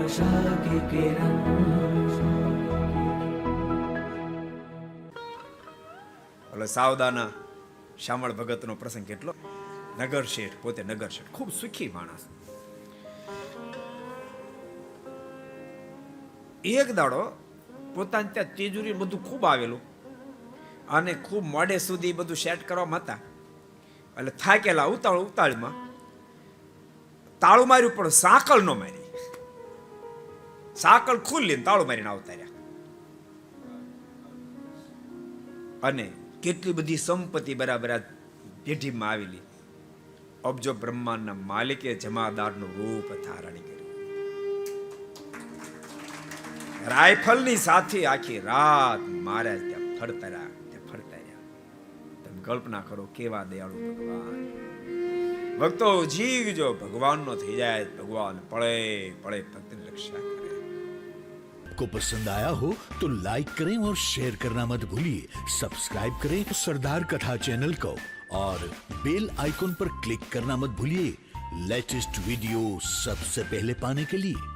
आशा की किरण। એટલે સાવદાના શામળ ભગતનો પ્રસંગ કેટલો. નગર શેઠ, પોતે નગર શેઠ, ખૂબ સુખી માણસ. એક દાડો પોતાની ત્યાં તિજોરી બધું ખૂબ આવેલું અને ખૂબ મોડે સુધી બધું સેટ કરવામાં હતા. એટલે થાકેલા ઉતાળમાં તાળું માર્યું, પણ સાંકળ ન મારી. સાંકળ ખુલ્લી તાળું મારીને આવતા રહ્યા. અને કેટલી બધી સંપત્તિ બરાબર પેઢીમાં આવેલી. અબજો બ્રહ્માંડના માલિકે જમાદારનું રૂપ ધારણ કર્યું. રાઇફલની સાથે આખી રાત માર્યા ત્યાં ફરતા રહ્યા. તમે કલ્પના કરો કેવા દયાળુ ભગવાન. ભક્તો જીવજો ભગવાનનો થઈ જાય, ભગવાન પળે પળે ભક્તની રક્ષા કરે. को पसंद आया हो तो लाइक करें और शेयर करना मत भूलिए. सब्सक्राइब करें सरदार कथा चैनल को और बेल आइकॉन पर क्लिक करना मत भूलिए लेटेस्ट वीडियो सबसे पहले पाने के लिए.